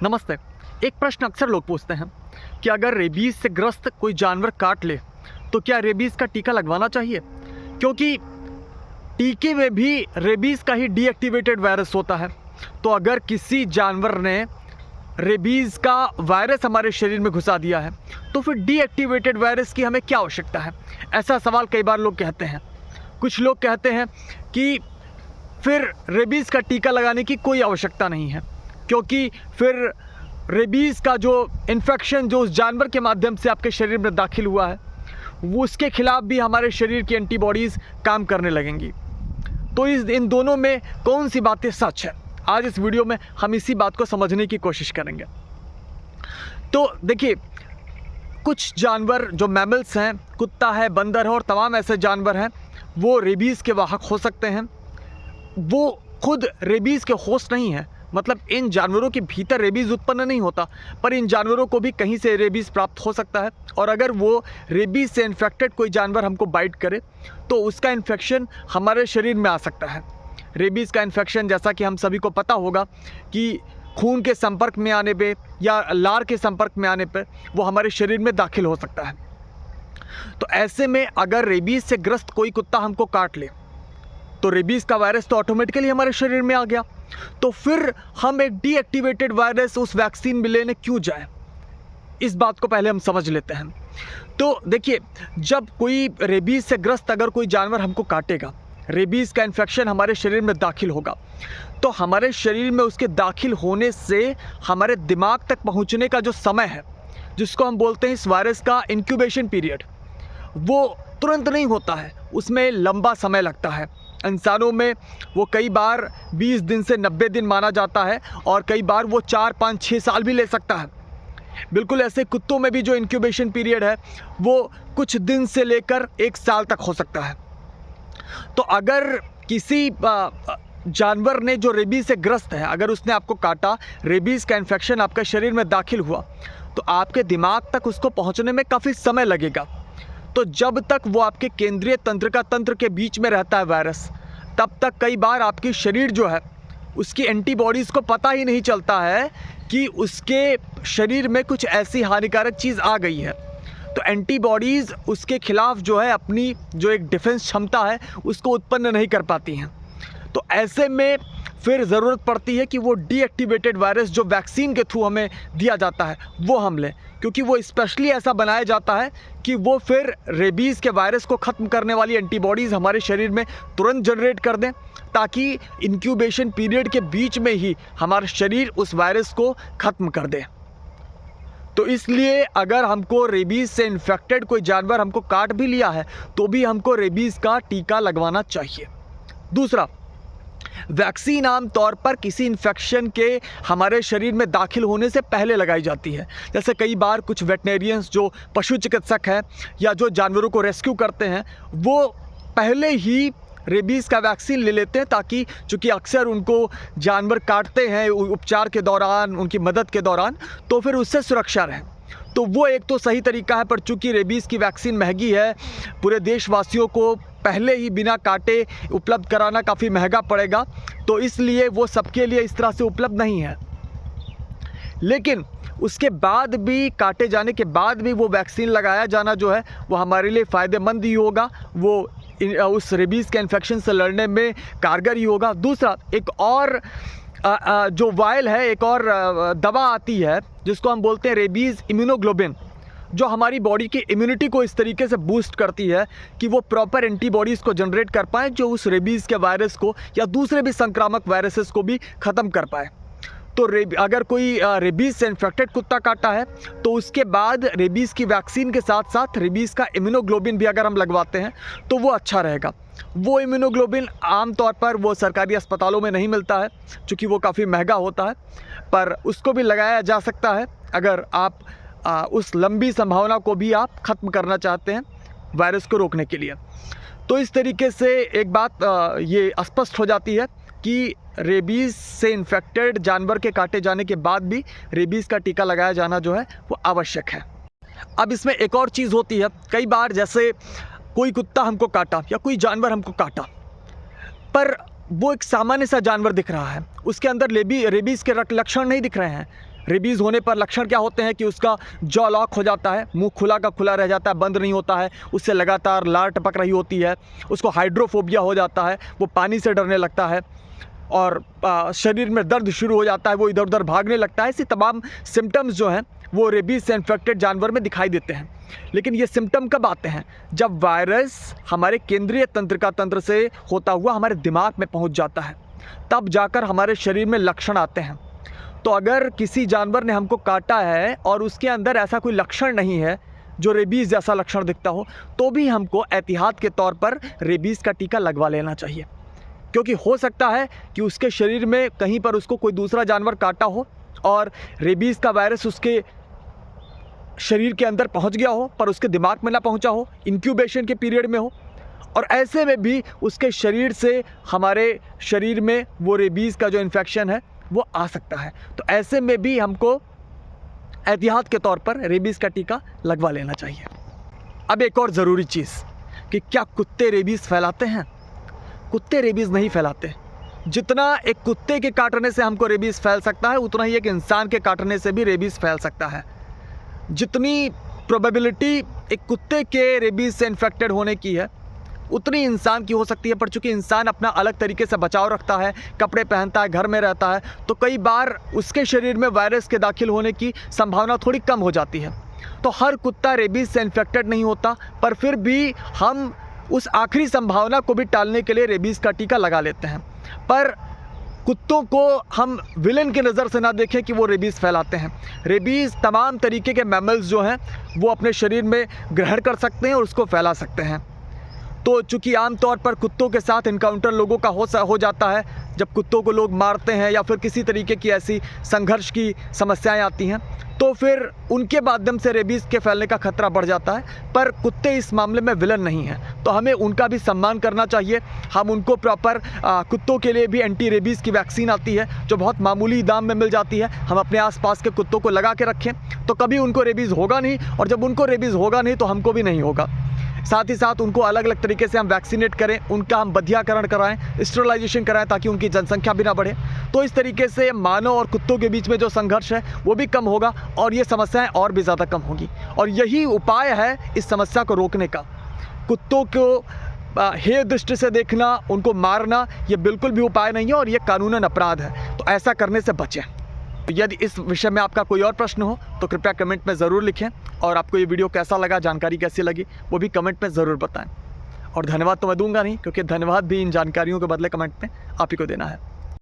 नमस्ते। एक प्रश्न अक्सर लोग पूछते हैं कि अगर रेबीज़ से ग्रस्त कोई जानवर काट ले तो क्या रेबीज़ का टीका लगवाना चाहिए? क्योंकि टीके में भी रेबीज़ का ही डीएक्टिवेटेड वायरस होता है। तो अगर किसी जानवर ने रेबीज़ का वायरस हमारे शरीर में घुसा दिया है तो फिर डीएक्टिवेटेड वायरस की हमें क्या आवश्यकता है? ऐसा सवाल कई बार लोग कहते हैं। कुछ लोग कहते हैं कि फिर रेबीज़ का टीका लगाने की कोई आवश्यकता नहीं है, क्योंकि फिर रेबीज़ का जो इन्फेक्शन जो उस जानवर के माध्यम से आपके शरीर में दाखिल हुआ है वो उसके खिलाफ भी हमारे शरीर की एंटीबॉडीज़ काम करने लगेंगी। तो इन दोनों में कौन सी बातें सच है, आज इस वीडियो में हम इसी बात को समझने की कोशिश करेंगे। तो देखिए, कुछ जानवर जो मैमल्स हैं, कुत्ता है, बंदर है और तमाम ऐसे जानवर हैं, वो रेबीज़ के वाहक हो सकते हैं। वो खुद रेबीज़ के होस्ट नहीं हैं, मतलब इन जानवरों के भीतर रेबीज़ उत्पन्न नहीं होता, पर इन जानवरों को भी कहीं से रेबीज़ प्राप्त हो सकता है। और अगर वो रेबीज़ से इन्फेक्टेड कोई जानवर हमको बाइट करे तो उसका इन्फेक्शन हमारे शरीर में आ सकता है। रेबीज़ का इन्फेक्शन, जैसा कि हम सभी को पता होगा, कि खून के संपर्क में आने पे या लार के संपर्क में आने पे वो हमारे शरीर में दाखिल हो सकता है। तो ऐसे में अगर रेबीज़ से ग्रस्त कोई कुत्ता हमको काट ले तो रेबीज़ का वायरस तो ऑटोमेटिकली हमारे शरीर में आ गया। तो फिर हम एक डीएक्टिवेटेड वायरस उस वैक्सीन में लेने क्यों जाए, इस बात को पहले हम समझ लेते हैं। तो देखिए, जब कोई रेबीज़ से ग्रस्त अगर कोई जानवर हमको काटेगा, रेबीज़ का इन्फेक्शन हमारे शरीर में दाखिल होगा, तो हमारे शरीर में उसके दाखिल होने से हमारे दिमाग तक पहुंचने का जो समय है, जिसको हम बोलते हैं इस वायरस का इंक्यूबेशन पीरियड, वो तुरंत नहीं होता है, उसमें लंबा समय लगता है। इंसानों में वो कई बार 20 दिन से 90 दिन माना जाता है और कई बार वो 4, 5, 6 साल भी ले सकता है। बिल्कुल ऐसे कुत्तों में भी जो इंक्यूबेशन पीरियड है वो कुछ दिन से लेकर 1 साल तक हो सकता है। तो अगर किसी जानवर ने जो रेबीज़ से ग्रस्त है, अगर उसने आपको काटा, रेबीज़ का इन्फेक्शन आपके शरीर में दाखिल हुआ, तो आपके दिमाग तक उसको पहुंचने में काफ़ी समय लगेगा। तो जब तक वो आपके केंद्रीय तंत्र के बीच में रहता है वायरस, तब तक कई बार आपकी शरीर जो है उसकी एंटीबॉडीज़ को पता ही नहीं चलता है कि उसके शरीर में कुछ ऐसी हानिकारक चीज़ आ गई है। तो एंटीबॉडीज़ उसके खिलाफ जो है अपनी जो एक डिफेंस क्षमता है उसको उत्पन्न नहीं कर पाती हैं। तो ऐसे में फिर ज़रूरत पड़ती है कि वो डीएक्टिवेटेड वायरस जो वैक्सीन के थ्रू हमें दिया जाता है वो हम लें, क्योंकि वो स्पेशली ऐसा बनाया जाता है कि वो फिर रेबीज़ के वायरस को ख़त्म करने वाली एंटीबॉडीज़ हमारे शरीर में तुरंत जनरेट कर दें, ताकि इंक्यूबेशन पीरियड के बीच में ही हमारा शरीर उस वायरस को ख़त्म कर दे। तो इसलिए अगर हमको रेबीज़ से इन्फेक्टेड कोई जानवर हमको काट भी लिया है तो भी हमको रेबीज़ का टीका लगवाना चाहिए। दूसरा, वैक्सीन आमतौर पर किसी इन्फेक्शन के हमारे शरीर में दाखिल होने से पहले लगाई जाती है। जैसे कई बार कुछ वेटनेरियंस जो पशु चिकित्सक हैं या जो जानवरों को रेस्क्यू करते हैं, वो पहले ही रेबीज़ का वैक्सीन ले लेते हैं, ताकि चूँकि अक्सर उनको जानवर काटते हैं उपचार के दौरान, उनकी मदद के दौरान, तो फिर उससे सुरक्षा रहे। तो वो एक तो सही तरीका है, पर चूँकि रेबीज़ की वैक्सीन महंगी है, पूरे देशवासियों को पहले ही बिना काटे उपलब्ध कराना काफ़ी महंगा पड़ेगा, तो इसलिए वो सबके लिए इस तरह से उपलब्ध नहीं है। लेकिन उसके बाद भी, काटे जाने के बाद भी वो वैक्सीन लगाया जाना जो है वो हमारे लिए फ़ायदेमंद ही होगा, वो उस रेबीज़ के इन्फेक्शन से लड़ने में कारगर ही होगा। दूसरा, एक और जो वायल है, एक और दवा आती है जिसको हम बोलते हैं रेबीज़ इम्यूनोग्लोबिन, जो हमारी बॉडी की इम्यूनिटी को इस तरीके से बूस्ट करती है कि वो प्रॉपर एंटीबॉडीज़ को जनरेट कर पाए, जो उस रेबीज़ के वायरस को या दूसरे भी संक्रामक वायरसेस को भी ख़त्म कर पाए। तो अगर कोई रेबीज़ से इन्फेक्टेड कुत्ता काटा है तो उसके बाद रेबीज़ की वैक्सीन के साथ साथ रेबीज़ का इम्यूनोग्लोबिन भी अगर हम लगवाते हैं तो वो अच्छा रहेगा। वो इम्यूनोग्लोबिन आमतौर पर वो सरकारी अस्पतालों में नहीं मिलता है, चूँकि वो काफ़ी महंगा होता है, पर उसको भी लगाया जा सकता है अगर आप उस लंबी संभावना को भी आप ख़त्म करना चाहते हैं वायरस को रोकने के लिए। तो इस तरीके से एक बात ये स्पष्ट हो जाती है कि रेबीज़ से इन्फेक्टेड जानवर के काटे जाने के बाद भी रेबीज़ का टीका लगाया जाना जो है वो आवश्यक है। अब इसमें एक और चीज़ होती है, कई बार जैसे कोई कुत्ता हमको काटा या कोई जानवर हमको काटा, पर वो एक सामान्य सा जानवर दिख रहा है, उसके अंदर रेबीज़ के लक्षण नहीं दिख रहे हैं, रेबीज़ होने पर लक्षण क्या होते हैं कि उसका जॉ लॉक हो जाता है, मुंह खुला का खुला रह जाता है, बंद नहीं होता है, उससे लगातार लार टपक रही होती है, उसको हाइड्रोफोबिया हो जाता है, वो पानी से डरने लगता है और शरीर में दर्द शुरू हो जाता है, वो इधर उधर भागने लगता है। ऐसी तमाम सिम्टम्स जो हैं वो रेबीज़ से इन्फेक्टेड जानवर में दिखाई देते हैं। लेकिन ये सिम्टम कब आते हैं? जब वायरस हमारे केंद्रीय तंत्रिका तंत्र से होता हुआ हमारे दिमाग में पहुंच जाता है, तब जाकर हमारे शरीर में लक्षण आते हैं। तो अगर किसी जानवर ने हमको काटा है और उसके अंदर ऐसा कोई लक्षण नहीं है जो रेबीज़ जैसा लक्षण दिखता हो, तो भी हमको एहतियात के तौर पर रेबीज़ का टीका लगवा लेना चाहिए, क्योंकि हो सकता है कि उसके शरीर में कहीं पर उसको कोई दूसरा जानवर काटा हो और रेबीज़ का वायरस उसके शरीर के अंदर पहुंच गया हो पर उसके दिमाग में ना पहुंचा हो, इंक्यूबेशन के पीरियड में हो, और ऐसे में भी उसके शरीर से हमारे शरीर में वो रेबीज़ का जो इन्फेक्शन है वो आ सकता है। तो ऐसे में भी हमको एहतियात के तौर पर रेबीज़ का टीका लगवा लेना चाहिए। अब एक और ज़रूरी चीज़ कि क्या कुत्ते रेबीज़ फैलाते हैं? कुत्ते रेबीज़ नहीं फैलाते। जितना एक कुत्ते के काटने से हमको रेबीज़ फैल सकता है, उतना ही एक इंसान के काटने से भी रेबीज़ फैल सकता है। जितनी प्रोबेबिलिटी एक कुत्ते के रेबीज़ से इन्फेक्टेड होने की है, उतनी इंसान की हो सकती है। पर चूँकि इंसान अपना अलग तरीके से बचाव रखता है, कपड़े पहनता है, घर में रहता है, तो कई बार उसके शरीर में वायरस के दाखिल होने की संभावना थोड़ी कम हो जाती है। तो हर कुत्ता रेबीज़ से इन्फेक्टेड नहीं होता, पर फिर भी हम उस आखिरी संभावना को भी टालने के लिए रेबीज़ का टीका लगा लेते हैं। पर कुत्तों को हम विलेन की नज़र से ना देखें कि वो रेबीज़ फैलाते हैं। रेबीज़ तमाम तरीके के मैमल्स जो हैं वो अपने शरीर में ग्रहण कर सकते हैं और उसको फैला सकते हैं। तो चूँकि आमतौर पर कुत्तों के साथ इनकाउंटर लोगों का हो जाता है, जब कुत्तों को लोग मारते हैं या फिर किसी तरीके की ऐसी संघर्ष की समस्याएं आती हैं, तो फिर उनके माध्यम से रेबीज़ के फैलने का खतरा बढ़ जाता है। पर कुत्ते इस मामले में विलन नहीं हैं, तो हमें उनका भी सम्मान करना चाहिए। हम उनको प्रॉपर कुत्तों के लिए भी एंटी रेबीज़ की वैक्सीन आती है जो बहुत मामूली दाम में मिल जाती है, हम अपने आसपास के कुत्तों को लगा के रखें तो कभी उनको रेबीज़ होगा नहीं, और जब उनको रेबीज़ होगा नहीं तो हमको भी नहीं होगा। साथ ही साथ उनको अलग अलग तरीके से हम वैक्सीनेट करें, उनका हम बधियाकरण कराएं, स्टेरिलाइजेशन कराएं ताकि उनकी जनसंख्या भी ना बढ़े। तो इस तरीके से मानव और कुत्तों के बीच में जो संघर्ष है वो भी कम होगा और ये समस्याएं और भी ज़्यादा कम होगी। और यही उपाय है इस समस्या को रोकने का। कुत्तों को हेय दृष्टि से देखना, उनको मारना, ये बिल्कुल भी उपाय नहीं है और ये कानूनन अपराध है, तो ऐसा करने से बचें। यदि इस विषय में आपका कोई और प्रश्न हो तो कृपया कमेंट में ज़रूर लिखें, और आपको ये वीडियो कैसा लगा, जानकारी कैसी लगी, वो भी कमेंट में ज़रूर बताएं। और धन्यवाद तो मैं दूंगा नहीं, क्योंकि धन्यवाद भी इन जानकारियों के बदले कमेंट में आप ही को देना है।